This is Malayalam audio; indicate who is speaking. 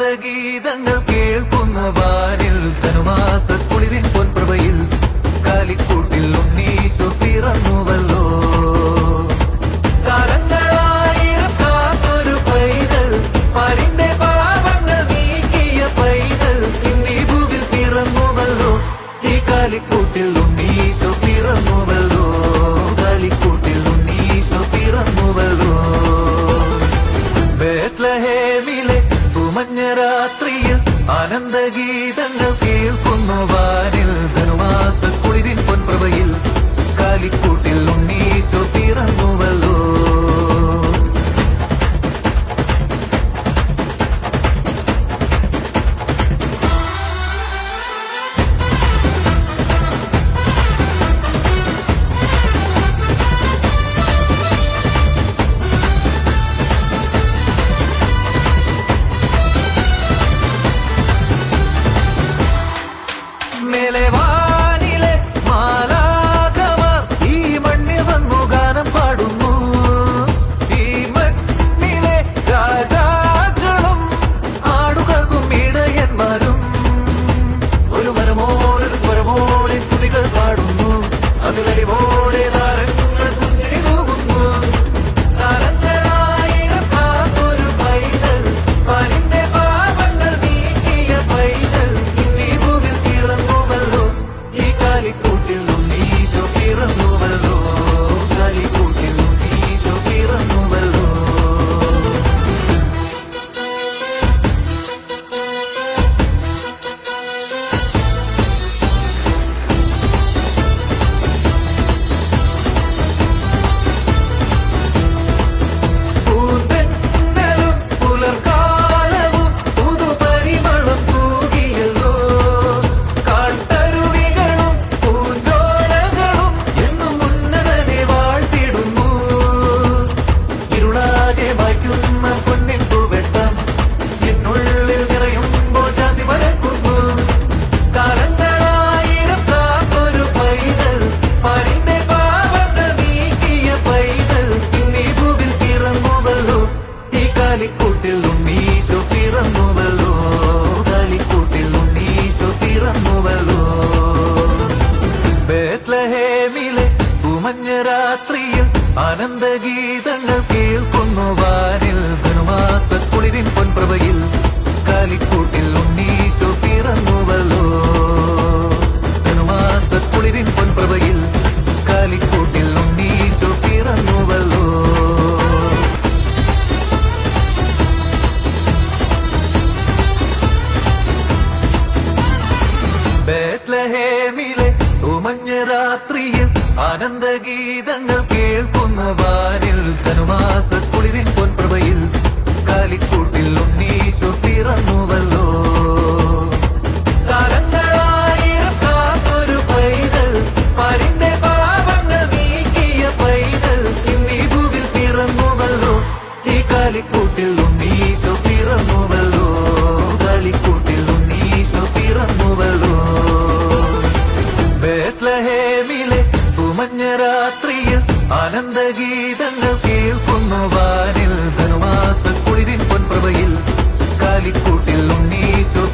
Speaker 1: ആനന്ദഗീതങ്ങൾ കേൾക്കുന്ന വാനിൽ ധനുമാസക്കുളിരിൻ പൊൻപ്രഭയിൽ കാലിക്കൂട്ടിൽ ഉണ്ണീശോ പിറന്നുവല്ലോ. കാലങ്ങളായിരം കാത്തൊരു പൈതൽ, പാലിന്റെ പാപങ്ങൾ നീക്കിയ പൈതൽ, ഇന്നീ ഭൂവിൽ പിറന്നുവല്ലോ. ഈ കാലിക്കൂട്ടിൽ ഉണ്ണീശോ പിറന്നുവല്ലോ. കാലിക്കൂട്ടിൽ ഉണ്ണീശോ പിറന്നുവല്ലോ. ബേത്ലഹേമിലെ തുമഞ്ഞ രാത്രിയിൽ ആനന്ദഗീതങ്ങൾ കേൾക്കുന്നു വാനിൽ ധനുമാസക്കുളിരിൻ പൊൻപ്രഭയിൽ കാലിക്കൂട്ടിൽ ഉണ്ണീശോ പിറന്നുവല്ലോ. മേലെ വാനിലെ മാലാഖമാർ ഈ മണ്ണിൽ വന്നു ഗാനം പാടുന്നു. ഈ മണ്ണിലെ രാജാക്കളും ആടുകൾക്കും ഇടയന്മാരും ഒരു മരമോടൊരു സ്വരമോടെ സ്തുതികൾ പാടുന്നു. അതിലരിവോടെ താരങ്ങൾ പുഞ്ചിരി തൂകുന്നു. കാലങ്ങളായിരം കാത്തൊരു പൈതൽ, പാലിന്റെ പാപങ്ങൾ നീക്കിയ പൈതൽ, ഇന്നീ ഭൂവിൽ പിറന്നുവല്ലോ. ഈ കാലിക്കൂട്ടിൽ ഉണ്ണീശോ പിറന്നുവല്ലോ. കാലിക്കൂട്ടിൽ ഉണ്ണീശോ പിറന്നുവല്ലോ. പൂന്തെന്നലും പുലർക്കാലവും പുതുപരിമളം തൂകിയല്ലോ. കാട്ടരുവികളും പൂഞ്ചോലകളും എന്നും ഉന്നതനെ വാഴ്ത്തിടുന്നു. ഇരുളാകെ മായ്ക്കുന്ന പൊന്നിൻ പൂവെട്ടം എന്നുള്ളിൽ നിറയുമ്പോൾ ശാന്തി പരക്കുന്നു. കാലങ്ങളായിരം കാത്തൊരു പൈതൽ, പാലിന്റെ പാപങ്ങൾ നീക്കിയ പൈതൽ, ഇന്നീ ഭൂവിൽ പിറന്നുവല്ലോ. ഈ കാലിക്കൂട്ടിൽ ഉണ്ണീശോ പിറന്നുവല്ലോ. കാലിക്കൂട്ടിൽ ഉണ്ണീശോ പിറന്നുവല്ലോ. ബേത്ലഹേമിലെ തുമഞ്ഞ രാത്രിയിൽ ആനന്ദഗീതങ്ങൾ കേൾക്കുന്നു വാനിൽ ധനുമാസക്കുളിരിൻ പൊൻപ്രഭയിൽ കാലിക്കൂട്ടിൽ ഉണ്ണീശോ പിറന്നുവല്ലോ. ധനുമാസക്കുളിരിൻ പൊൻപ്രഭയിൽ കാലിക്കൂട്ടിൽ ഉണ്ണീശോ പിറന്നുവല്ലോ. ബേത്ലഹേമിലെ തുമഞ്ഞ രാത്രിയിൽ ആനന്ദഗീതങ്ങൾ കേൾക്കുന്ന വാനിൽ ധനുമാസക്കുളിരിൻ പൊൻപ്രഭയിൽ കാലിക്കൂട്ടിൽ ഉണ്ണീശോ പിറന്നുവല്ലോ. കാലങ്ങളായിരം കാത്തൊരു പൈതൽ, പാലിന്റെ പാപങ്ങൾ നീക്കിയ പൈതൽ, ഇന്നീ ഭൂവിൽ പിറന്നുവല്ലോ. ഈ കാലിക്കൂട്ടിൽ ഉണ്ണീശോ പിറന്നുവല്ലോ. കാലിക്കൂട്ടിൽ ഉണ്ണീശോ പിറന്നുവല്ലോ. ബേത്ലഹേമിലെ തുമഞ്ഞ രാത്രിയിൽ ആനന്ദഗീതങ്ങൾ കേൾക്കുന്നു വാനിൽ ധനുമാസക്കുളിരിൻ പൊൻപ്രഭയിൽ കാലിക്കൂട്ടിൽ ഉണ്ണീശോ